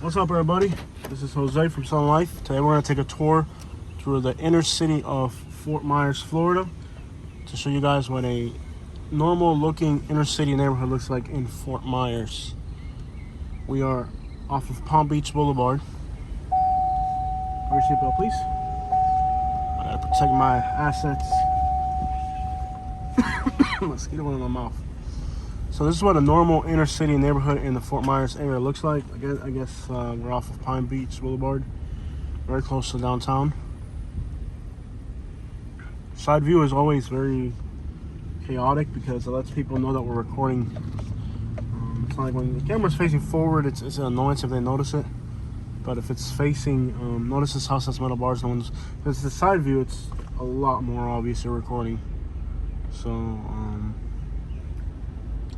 What's up, everybody? This is Jose from Sun Life. Today we're going to take a tour through the inner city of Fort Myers, Florida, to show you guys what a normal-looking inner city neighborhood looks like in Fort Myers. We are off of Palm Beach Boulevard. Wear your seatbelt, please. I gotta protect my assets. Mosquito in my mouth. So this is what a normal inner city neighborhood in the Fort Myers area looks like. I guess we're off of Palm Beach Boulevard, very close to downtown. Side view is always very chaotic because it lets people know that we're recording. It's not like when the camera's facing forward, it's an annoyance if they notice it. But if it's facing, notice this house has metal bars and windows. If it's the side view, it's a lot more obvious you're recording. So,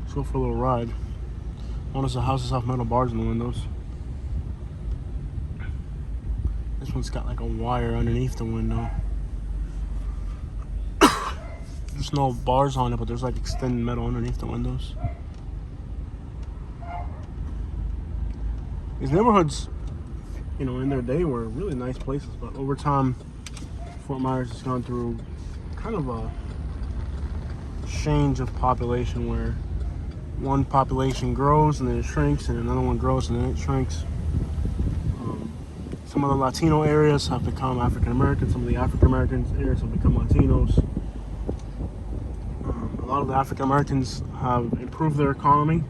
let's go for a little ride. Notice the house has metal bars in the windows. This one's got like a wire underneath the window. There's no bars on it, but there's like extended metal underneath the windows. These neighborhoods, you know, in their day were really nice places, but over time, Fort Myers has gone through kind of a change of population where one population grows and then it shrinks, and another one grows and then it shrinks. Some of the Latino areas have become African American. Some of the African American areas have become Latinos. A lot of the African Americans have improved their economy,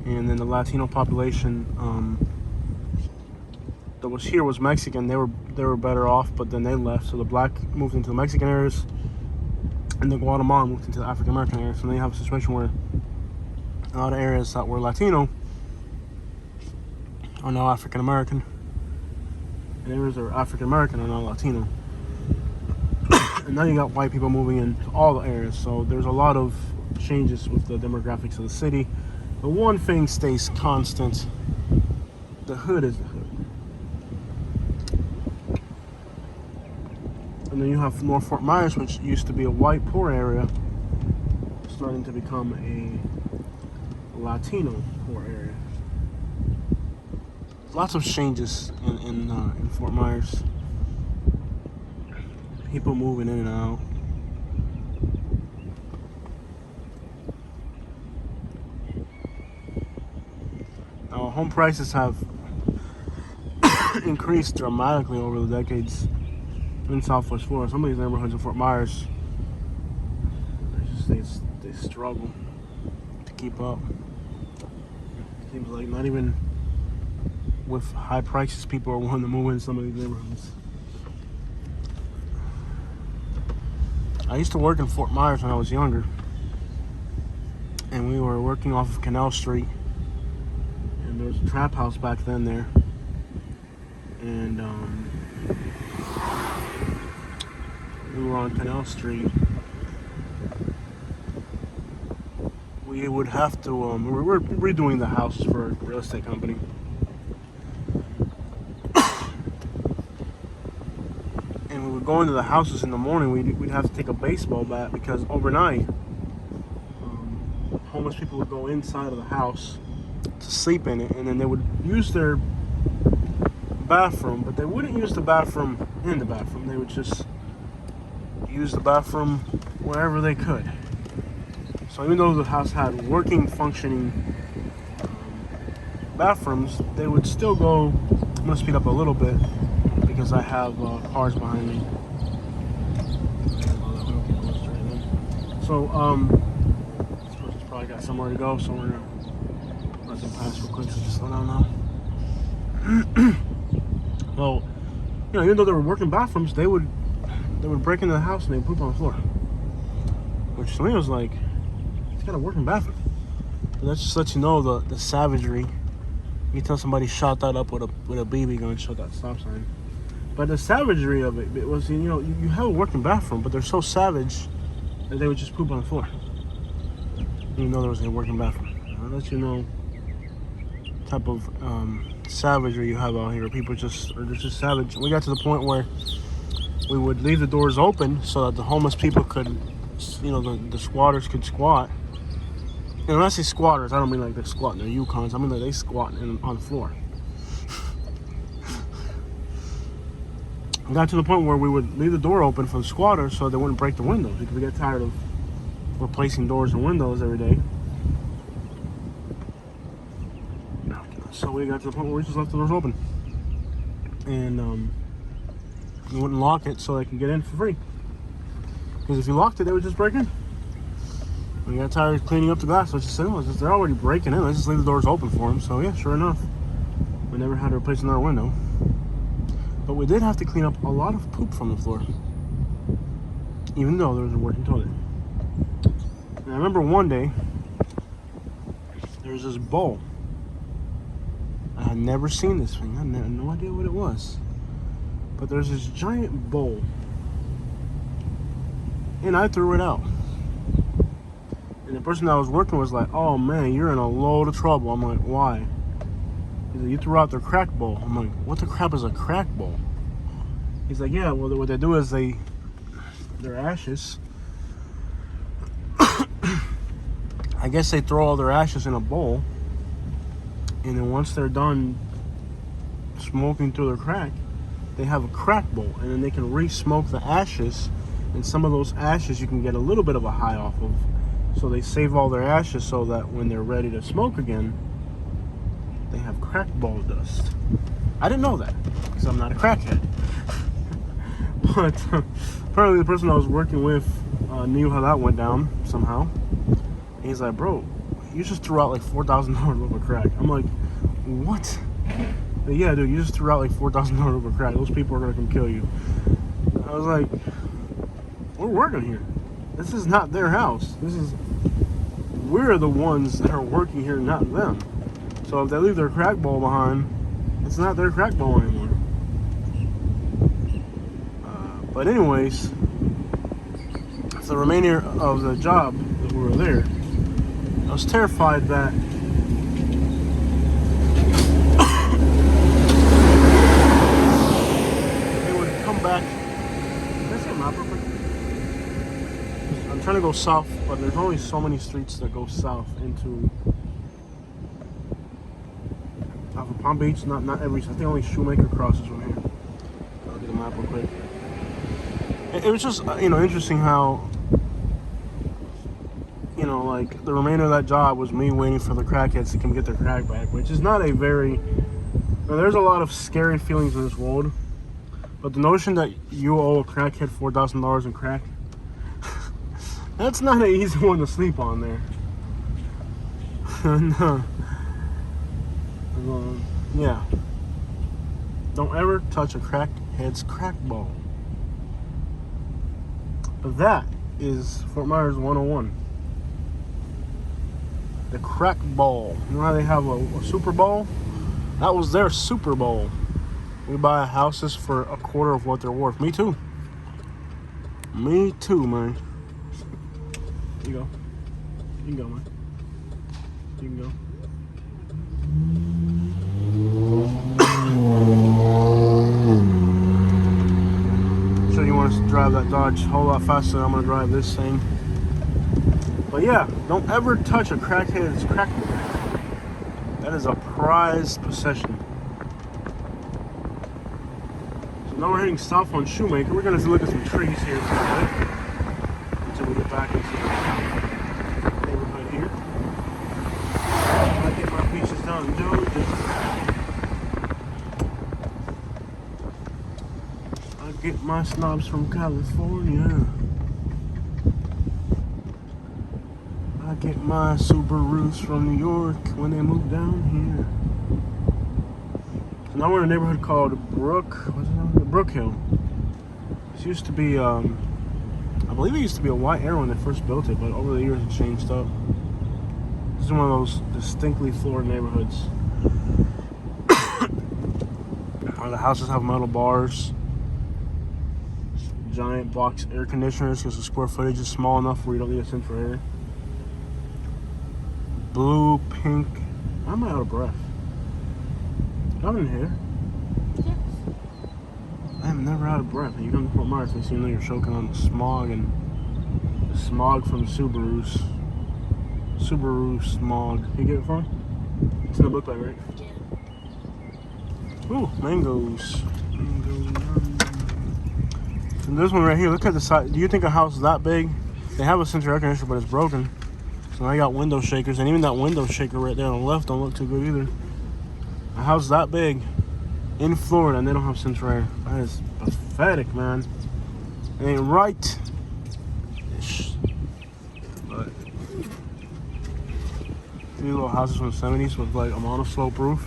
and then the Latino population that was here was Mexican. They were better off, but then they left. So the black moved into the Mexican areas, and the Guatemalan moved into the African American areas. So they have a situation where a lot of areas that were Latino are now African American, and areas that are African American are now Latino. And now you got white people moving into all the areas. So there's a lot of changes with the demographics of the city. But one thing stays constant: the hood is the hood. And then you have North Fort Myers, which used to be a white poor area, starting to become a Latino poor area. Lots of changes in Fort Myers. People moving in and out. Now, home prices have increased dramatically over the decades in Southwest Florida. Some of these neighborhoods in Fort Myers, they struggle to keep up. Seems like not even with high prices, people are willing to move in some of these neighborhoods. I used to work in Fort Myers when I was younger, and we were working off of Canal Street, and there was a trap house back then there, and we were on Canal Street. We would have to, we were redoing the house for a real estate company. And we would go into the houses in the morning. We'd have to take a baseball bat because overnight, homeless people would go inside of the house to sleep in it, and then they would use their bathroom, but they wouldn't use the bathroom in the bathroom. They would just use the bathroom wherever they could. So even though the house had working, functioning bathrooms, they would still go. I'm gonna speed up a little bit because I have cars behind me. So this person's probably got somewhere to go, so we're gonna let them pass real quick. So just slow down now. Well, you know, even though they were working bathrooms, they would break into the house and they would poop on the floor, which to me was like, it's got a working bathroom. But that just lets you know the savagery. You can tell somebody shot that up with a BB gun, shot that stop sign. But the savagery of it was, you know, you have a working bathroom, but they're so savage that they would just poop on the floor, even though there was a working bathroom. That lets you know the type of savagery you have out here. People are just savage. We got to the point where we would leave the doors open so that the homeless people could, you know, the squatters could squat. And when I say squatters, I don't mean like they're squatting their Yukons. I mean like they squat on the floor. It got to the point where we would leave the door open for the squatters so they wouldn't break the windows, because we get tired of replacing doors and windows every day. So we got to the point where we just left the doors open. And we wouldn't lock it so they could get in for free. Because if you locked it, they would just break in. We got tired of cleaning up the glass, so just said, they're already breaking in. Let's just leave the doors open for them. So yeah, sure enough, we never had to replace another window. But we did have to clean up a lot of poop from the floor, even though there was a working toilet. And I remember one day, there was this bowl. I had never seen this thing. I had no idea what it was. But there's this giant bowl. And I threw it out. And the person I was working was like, oh man, you're in a load of trouble. I'm like, why? He's like, you threw out their crack bowl. I'm like, what the crap is a crack bowl? He's like, yeah, well, what they do is their ashes, I guess they throw all their ashes in a bowl. And then once they're done smoking through their crack, they have a crack bowl. And then they can re-smoke the ashes. And some of those ashes you can get a little bit of a high off of. So they save all their ashes so that when they're ready to smoke again, they have crack ball dust. I didn't know that because I'm not a crackhead. But apparently the person I was working with knew how that went down somehow. And he's like, bro, you just threw out like $4,000 worth of crack. I'm like, what? Like, yeah, dude, you just threw out like $4,000 worth of crack. Those people are gonna come kill you. I was like, we're working here. This is not their house. We're the ones that are working here, not them. So if they leave their crack bowl behind, it's not their crack bowl anymore. But anyways, for the remainder of the job that we were there, I was terrified that they would come back. Can I say a map real quick? I'm trying to go south, but there's only so many streets that go south into off of Palm Beach. Not every. I think only Shoemaker crosses from here. I'll get the map real quick. It was just interesting how like the remainder of that job was me waiting for the crackheads to come get their crack back, which is not a very. There's a lot of scary feelings in this world, but the notion that you owe a crackhead $4,000 in crack. That's not an easy one to sleep on there. No. Yeah. Don't ever touch a crackhead's crack ball. That is Fort Myers 101. The crack ball. You know how they have a Super Bowl? That was their Super Bowl. We buy houses for a quarter of what they're worth. Me too. Me too, man. You go. You can go, man. You can go. So you want us to drive that Dodge a whole lot faster than I'm going to drive this thing. But yeah, don't ever touch a crackhead's crack ball. That is a prized possession. So now we're heading south on Shoemaker. We're going to look at some trees here for a bit until we get back into the neighborhood here. I get my pieces down in Georgia. I get my snobs from California. I get my Subarus from New York when they move down here. So now we're in a neighborhood called Brook Hill. This used to be, I believe it used to be a white area when they first built it, but over the years it changed up. This is one of those distinctly Florida neighborhoods. Where the houses have metal bars, giant box air conditioners because the square footage is small enough where you don't need a central air. Blue, pink. Why am I out of breath? Come in here. Yes. I am never out of breath. You come to Fort Myers, so you know you're choking on the smog and the smog from Subarus. Subaru smog. Can you get it for me? It's in the book bag, right? Yeah. Ooh, mangoes. Mangoes. And this one right here, look at the side. Do you think a house is that big? They have a central air conditioner, but it's broken. So now I got window shakers, and even that window shaker right there on the left don't look too good either. A house that big in Florida, and they don't have central air. That is pathetic, man. It ain't right. But these little houses from the 70s with like a monoslope roof.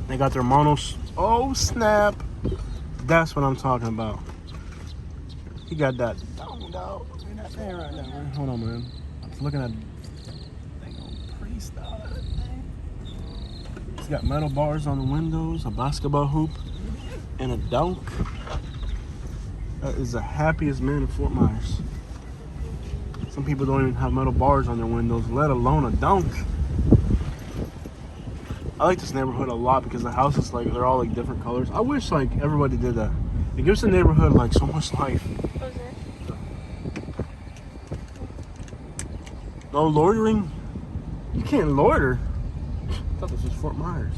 They got their monos. Oh snap! That's what I'm talking about. He got that. Oh no, you're not there right now. Man. Hold on, man. I was looking at. Dang old priest out of that thing. He's got metal bars on the windows, a basketball hoop, and a dunk. That is the happiest man in Fort Myers. Some people don't even have metal bars on their windows, let alone a dunk. I like this neighborhood a lot because the houses, like, they're all like different colors. I wish like everybody did that. It gives the neighborhood like so much life. What was it? No loitering. You can't loiter. I thought this was Fort Myers.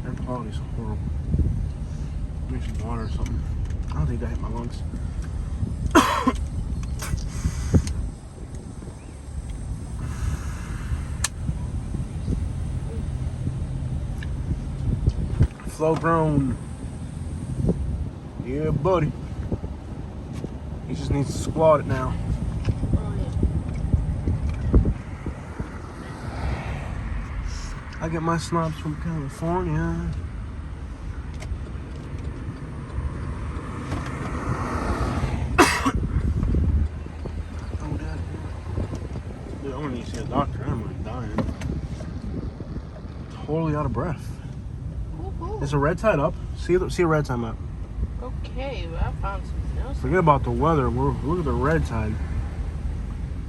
Air quality's horrible. Maybe some water or something. I don't think that hit my lungs. Flow grown. Yeah, buddy. He just needs to squat it now. Oh, yeah. I get my snobs from California. I want to see a doctor. I'm like dying. Totally out of breath. Woo-hoo. Is the red tide up? See a red tide map. Okay, well, I found something else. Forget about the weather. Look at the red tide.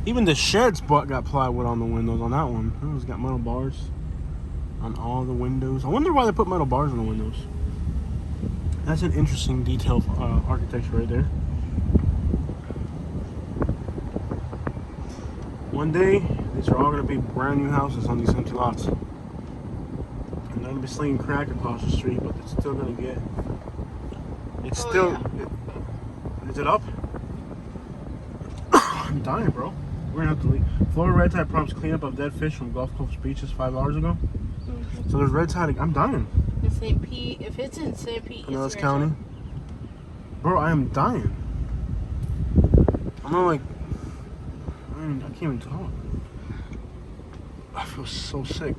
Even the shed's got plywood on the windows on that one. Oh, it's got metal bars on all the windows. I wonder why they put metal bars on the windows. That's an interesting detail architecture right there. One day, these are all going to be brand new houses on these empty lots. And they're going to be slinging crack across the street, but it's still going to get... It's still... Yeah. Is it up? I'm dying, bro. We're going to have to leave. Florida red tide prompts cleanup of dead fish from Gulf Coast beaches 5 hours ago. Mm-hmm. So there's red tide. I'm dying. In St. Pete, if it's in St. Pete, Pinellas County. Bro, I am dying. I'm not like... I can't even talk. I feel so sick.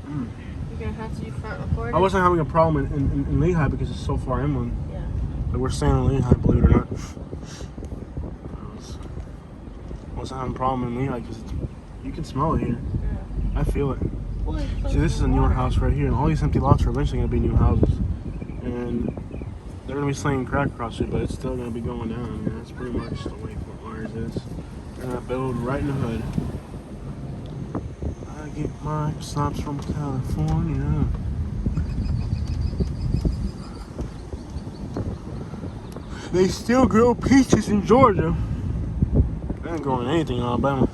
You're gonna have to do front recording. I wasn't having a problem in Lehigh because it's so far inland. Yeah. Like we're staying in Lehigh, believe it or not. I wasn't having a problem in Lehigh because you can smell it here. Yeah. I feel it. Well, See, this is a newer house right here, and all these empty lots are eventually going to be new houses. And they're going to be slinging crack across it, but it's still going to be going down. I mean, that's pretty much the way Fort Myers is. They're going to build right in the hood. I get my snobs from California. They still grow peaches in Georgia. They ain't growing anything in Alabama.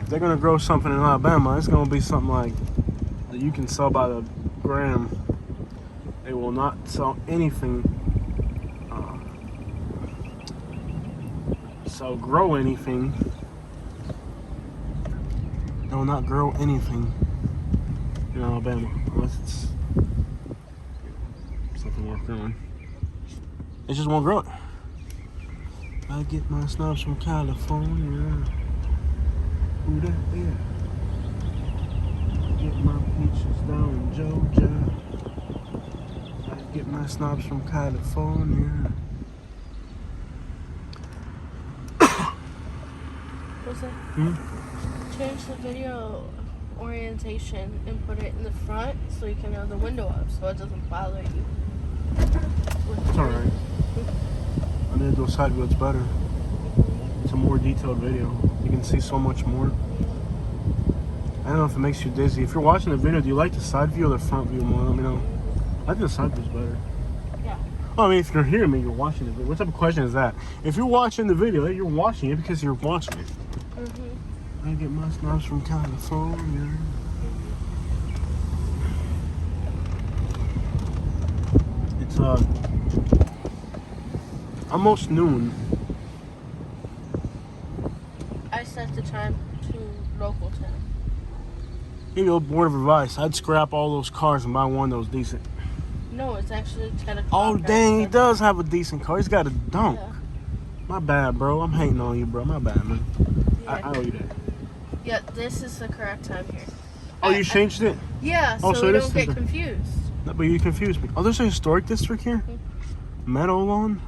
If they're gonna grow something in Alabama, it's gonna be something like that you can sell by the gram. They will not sell anything. Grow anything. They will not grow anything in Alabama unless it's something worth growing. It just won't grow it. I get my snobs from California. Who that there? Get my peaches down in Georgia. I get my snobs from California. What's that? Hmm? Change the video orientation and put it in the front so you can have the window up so it doesn't bother you. It's alright. I need to do a side view, it's better. It's a more detailed video. You can see so much more. I don't know if it makes you dizzy. If you're watching the video, do you like the side view or the front view more? Let me know. I think the side view is better. Yeah. Well, I mean, if you're hearing me, you're watching the video. What type of question is that? If you're watching the video, you're watching it because you're watching it. I get my snaps from California. It's almost noon. I set the time to local time. Give you a word of advice. I'd scrap all those cars and buy one that was decent. No, it's actually 10 o'clock. Oh, dang, he does have a decent car. He's got a dunk. Yeah. My bad, bro. I'm hating on you, bro. My bad, man. Yeah. I owe you that. Yeah, this is the correct time here. Oh, you changed it? Yeah, Oh, so so we it don't is get the- confused. No, but you confused me. Oh, there's a historic district here? Meadow Lawn?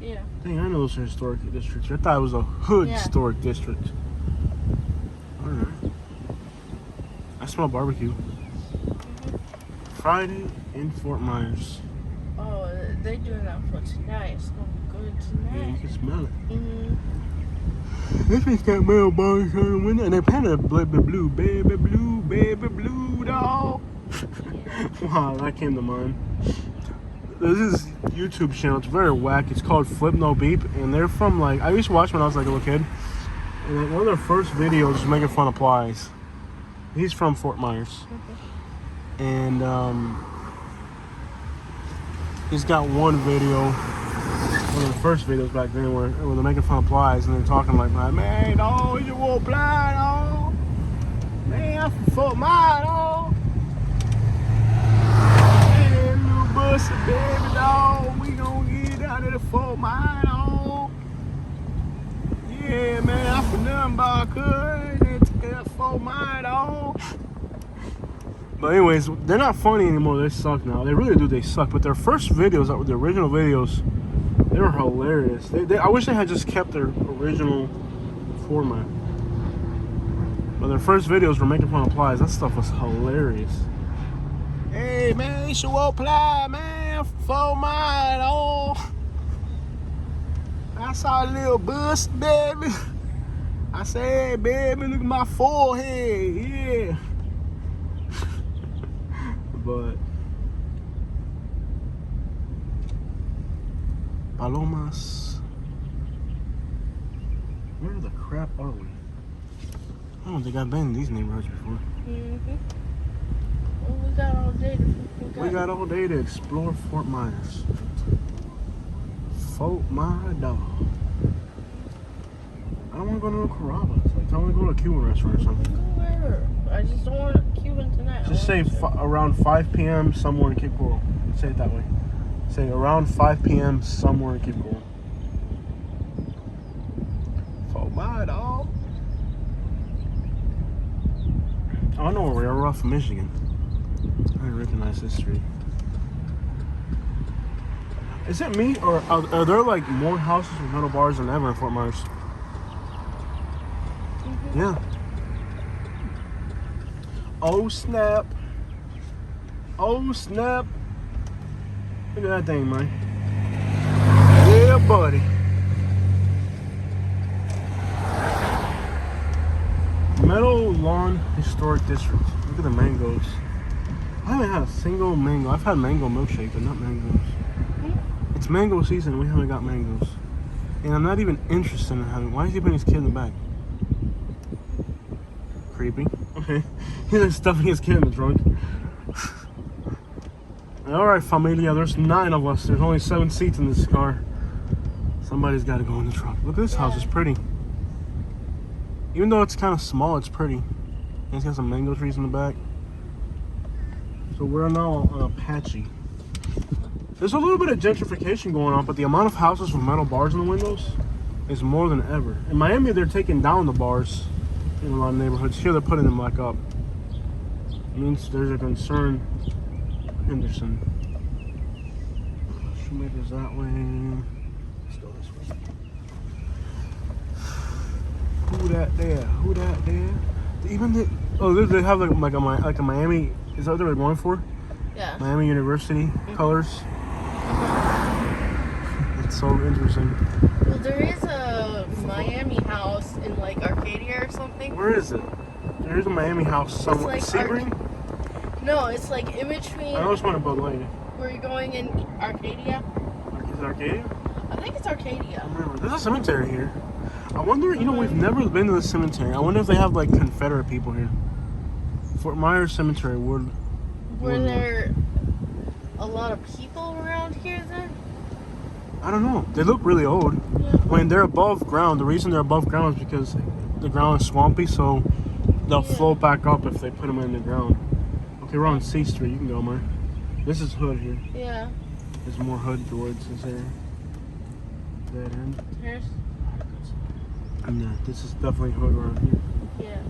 Yeah. Dang, I know those are historic districts. I thought it was a hood Yeah. historic district. Alright. I smell barbecue. Friday in Fort Myers. Oh, they're doing that for tonight. It's going to be good Yeah, you tonight. can smell it. Mm-hmm. This bitch got mailbox on the window and they painted baby blue, dog. Wow, that came to mind. There's this YouTube channel, it's very whack. It's called Flip No Beep, and they're from like, I used to watch when I was like a little kid. And like one of their first videos was making fun of Plies. He's from Fort Myers. And he's got one video, one of the first videos back then where they're making fun of Plies and they're talking like, man, dog, you won't Ply, dog. Man, I'm from Fort Myers, dog. Man, little busty baby, dog. We gonna get out of the Fort Myers, dog. Yeah, man, I'm from nothing but that Fort Myers, dog. But anyways, they're not funny anymore. They suck now. They really do. They suck. But their first videos, the original videos, they were hilarious. I wish they had just kept their original format. But their first videos were making fun of Plies. That stuff was hilarious. Hey, man, you should walk Ply, man. For mine, oh. I saw a little bust, baby. I said, hey, baby, look at my forehead. Yeah. But Palomas, where the crap are we? I don't think I've been in these neighborhoods before. Well, we got all day to We got all day to explore Fort Myers. Fort Myers, dog. I don't want to go to a Carrabba's. Like, I want to go to a Cuban restaurant or something. Where? I just don't want Cuban tonight. Just say around 5 p.m. somewhere in Cape Coral. Say it that way. Say around 5 p.m. somewhere in Cape Coral. Fort Myers, dog. Oh, I know where we are. We're off of Michigan. I recognize this street. Is it me, or are there like more houses with metal bars than ever in Fort Myers? Yeah. Oh snap. Oh snap. Look at that thing, man. Yeah, buddy. Meadow Lawn Historic District. Look at the mangoes. I haven't had a single mango. I've had mango milkshake, but not mangoes. It's mango season and we haven't got mangoes. And I'm not even interested in having. Why is he putting his kid in the back? Creepy. Okay. He's like stuffing his kid in the trunk. Alright, familia, there's 9 of us. There's only 7 seats in this car. Somebody's got to go in the trunk. Look at this house, it's pretty. Even though it's kind of small, it's pretty. And it's got some mango trees in the back. So we're now on Apache. There's a little bit of gentrification going on, but the amount of houses with metal bars in the windows is more than ever. In Miami, they're taking down the bars in a lot of neighborhoods. Here, they're putting them back up. It means there's a concern. Henderson. Shoemaker's that way. Let's go this way. Who that there? Who that there? Even the they have like a Miami. Is that what they were going for? Yeah. Miami University colors. It's so interesting. Well, there is a Miami house in like Arcadia or something. Where is it? There's a Miami house somewhere. Like Sebring? No, it's like in between. I know it's one in Bud Light. Where you're going in Arcadia. Is it Arcadia? I think it's Arcadia. I remember. There's a cemetery here. I wonder, we've never been to the cemetery. I wonder if they have like Confederate people here. Fort Myers Cemetery would. Were there a lot of people around here then? I don't know. They look really old. Yeah. When they're above ground, the reason they're above ground is because the ground is swampy, so they'll float back up if they put them in the ground. Okay, we're on C Street. You can go, man. This is Hood here. Yeah. There's more Hood towards this area. That end. Here's. And yeah, this is definitely Hood around here. Yeah.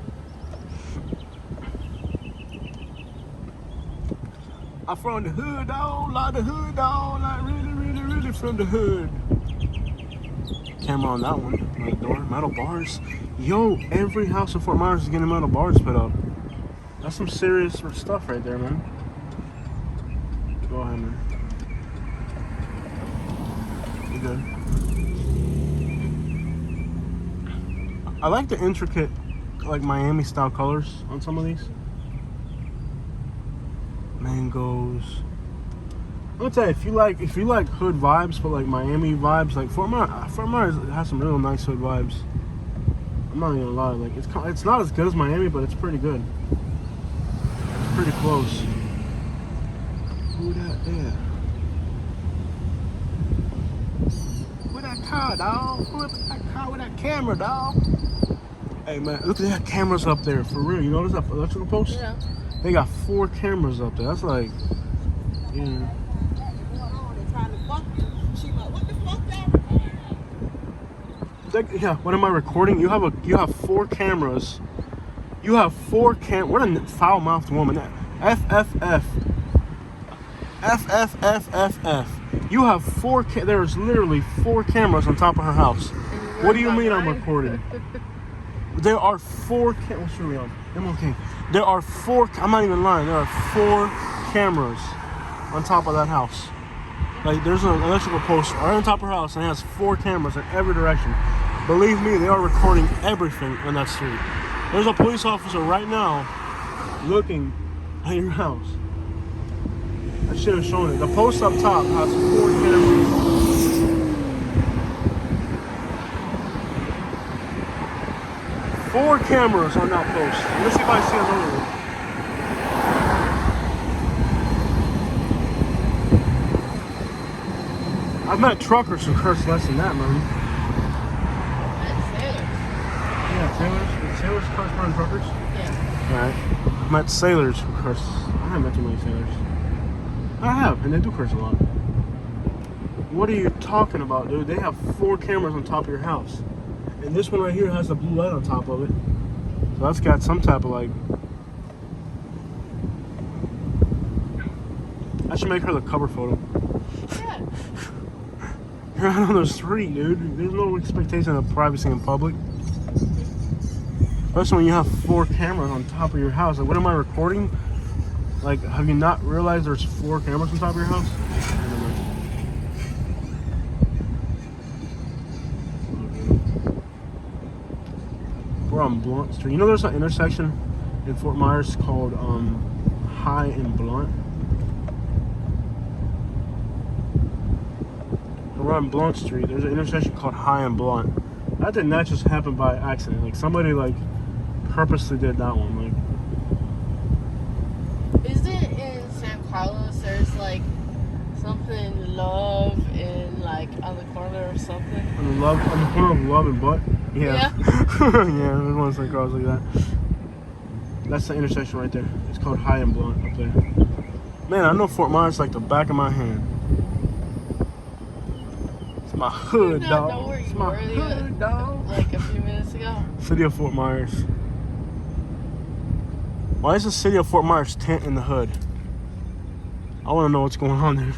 I'm from the hood, dog. Like the hood, dog. Like really from the hood. Camera on that one. On the door. Metal bars. Yo, every house in Fort Myers is getting metal bars put up. That's some serious stuff right there, man. Go ahead, man. You good? I like the intricate, like Miami style colors on some of these. Mangoes. I'll tell you, if you like Hood vibes, but like Miami vibes, like Fort Myers has some real nice Hood vibes. I'm not even gonna lie, like it's not as good as Miami, but it's pretty good. It's pretty close. Who that there? Who that car, dog? Who that car with that camera, dog? Hey man, look at that cameras up there, for real. You notice that electrical post? Yeah. They got 4 cameras up there. That's like, yeah. Yeah, what am I recording? You have 4 cameras. You have 4 What a foul-mouthed woman. FFF. FFFFF. You have 4 there's literally 4 cameras on top of her house. What do you mean I'm recording? There are 4 cameras. What are we on? I'm okay. There are 4. I'm not even lying. There are 4 cameras on top of that house. Like there's an electrical post right on top of her house, and it has 4 cameras in every direction. Believe me, they are recording everything on that street. There's a police officer right now looking at your house. I should have shown it. The post up top has 4 cameras. 4 cameras on that post. Let's see if I see another one. I've met truckers who curse less than that, man. Yeah, sailors curse more than truckers? Yeah. Alright. I've met sailors who curse. I haven't met too many sailors. I have, and they do curse a lot. What are you talking about, dude? They have 4 cameras on top of your house. And this one right here has a blue light on top of it. So that's got some type of like... I should make her the cover photo. Yeah. You're out on the street, dude. There's no expectation of privacy in public. Especially when you have 4 cameras on top of your house. Like, what am I recording? Like, have you not realized there's 4 cameras on top of your house? We're on Blunt Street. You know there's an intersection in Fort Myers called High and Blunt? We're on Blunt Street. There's an intersection called High and Blunt. That did not just happen by accident. Like somebody like purposely did that one. Like, Is it in San Carlos? There's like something love in like on the corner or something. on the corner of Love and Butt. Yeah. Yeah, there's one San Carlos like that. That's the intersection right there. It's called High and Blunt up there. Man, I know Fort Myers like the back of my hand. It's my hood, dog. It's my hood, dog. Like a few minutes ago. City of Fort Myers. Why is the city of Fort Myers tent in the hood? I want to know what's going on there.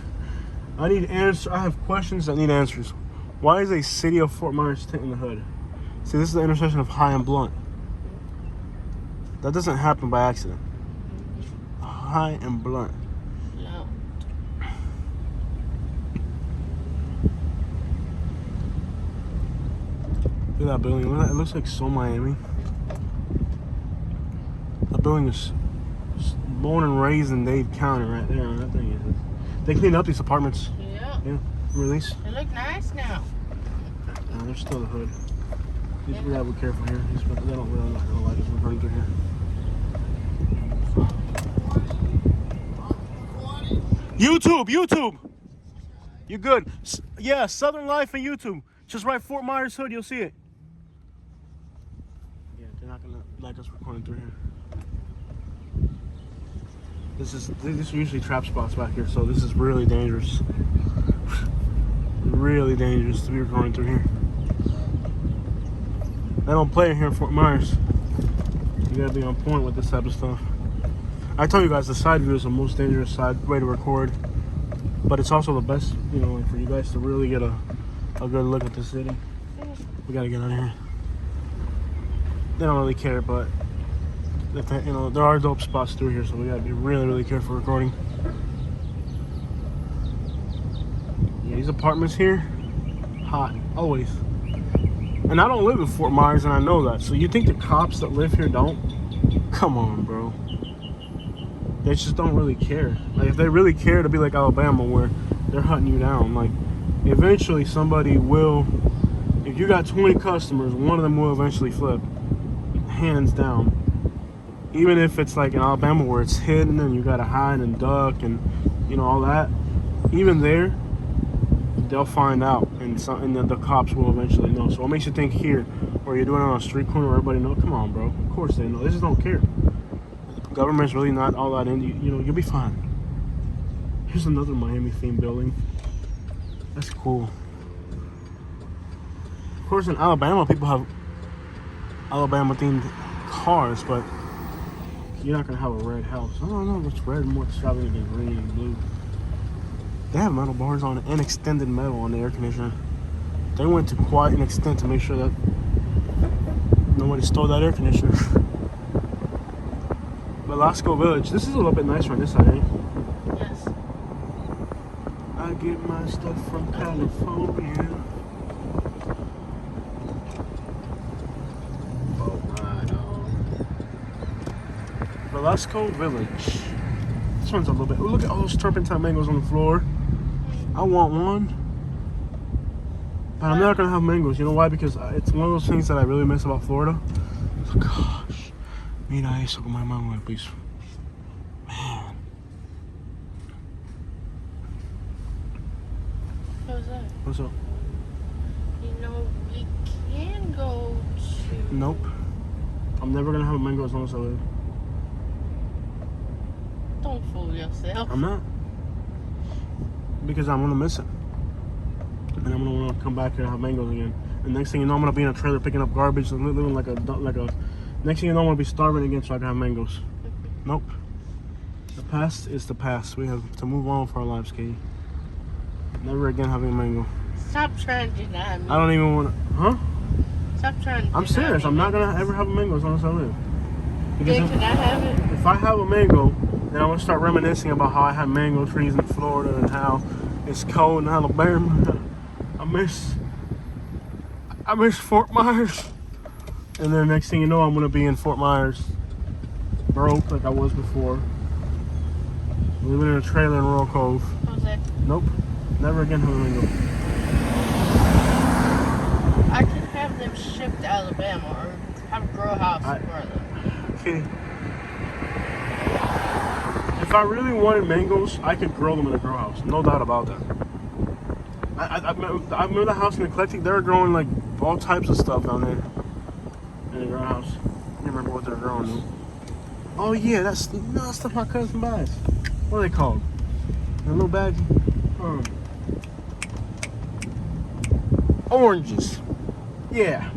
I need answers. I have questions that need answers. Why is a city of Fort Myers tent in the hood? See, this is the intersection of High and Blunt. That doesn't happen by accident. High and Blunt. No. Look at that building. It looks like so Miami. That building is born and raised in Dade County right there. That thing is. They cleaned up these apartments. Yeah. Yeah. Release. They look nice now. No, there's still the hood. We gotta be careful here. They don't really not gonna like us. We're running through here. YouTube. You good? Yeah, Southern Life and YouTube. Just write Fort Myers Hood. You'll see it. Yeah, they're not gonna like us recording through here. These are usually trap spots back here, so this is really dangerous. Really dangerous to be recording through here. They don't play it here in Fort Myers. You gotta be on point with this type of stuff. I tell you guys, the side view is the most dangerous way to record, but it's also the best, you know, like for you guys to really get a good look at the city. We gotta get out of here. They don't really care, but you know, there are dope spots through here, so we gotta be really careful recording. Yeah, these apartments here, hot, always. And I don't live in Fort Myers, and I know that. So you think the cops that live here don't? Come on, bro. They just don't really care. Like, if they really care, to be like Alabama, where they're hunting you down. Like, eventually somebody will. If you got 20 customers, one of them will eventually flip, hands down. Even if it's like in Alabama where it's hidden and you gotta hide and duck and, you know, all that. Even there, they'll find out, and the cops will eventually know. So what makes you think here, where you're doing it on a street corner, where everybody know? Come on, bro. Of course they know. They just don't care. The government's really not all that into you. You know, you'll be fine. Here's another Miami-themed building. That's cool. Of course, in Alabama, people have Alabama-themed cars, but you're not gonna have a red house. I don't know what's red and what's extravagant than green and blue. They have metal bars on it and extended metal on the air conditioner. They went to quite an extent to make sure that nobody stole that air conditioner. Velasco Village. This is a little bit nicer on this side, ain't it? Yes. I get my stuff from California. Oh my God. Velasco Village. This one's a little bit. Oh, look at all those turpentine mangoes on the floor. I want one, but I'm not gonna have mangoes. You know why? Because it's one of those things that I really miss about Florida. So, gosh, mira eso con my mango en el piso. Man. How's that? What's up? You know, we can go to. Nope. I'm never gonna have a mango as long as I live. Don't fool yourself. I'm not. Because I'm gonna miss it, and I'm gonna want to come back here and have mangoes again. And next thing you know, I'm gonna be in a trailer picking up garbage and living like a. Next thing you know, I'm gonna be starving again so I can have mangoes. Nope. The past is the past. We have to move on for our lives, Katie. Never again having a mango. Stop trying to deny me. I don't even want to. Huh? Stop trying to. I'm serious. I'm not gonna ever have a mango as long as I live. Because Then can I have it? if I have a mango, then I'm gonna start reminiscing about how I had mango trees in Florida and how it's cold in Alabama. I miss Fort Myers. And then next thing you know, I'm gonna be in Fort Myers, broke like I was before, living in a trailer in Royal Cove. How's that? Nope, never again have a mango. I could have them shipped to Alabama or have a grow house for them. Okay. If I really wanted mangoes, I could grow them in a grow house. No doubt about that. I remember the house in Eclectic. They were growing like all types of stuff down there in the grow house. I can't remember what they were growing though. Oh yeah, that's stuff my cousin buys. What are they called? In a little bag. Oranges. Yeah.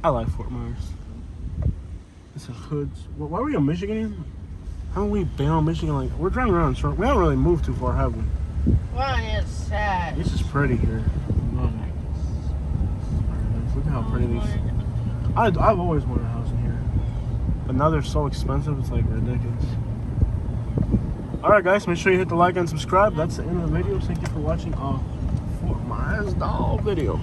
I like Fort Myers. It's a hoods. Why are we in Michigan? Haven't we been on Michigan? Like, we're driving around in circles. We haven't really moved too far, have we? Well, it's sad. This is pretty here. Look at how pretty these. I've always wanted a house in here, but now they're so expensive. It's like ridiculous. All right, guys, make sure you hit the like and subscribe. That's the end of the video. Thank you for watching our Fort Myers doll video.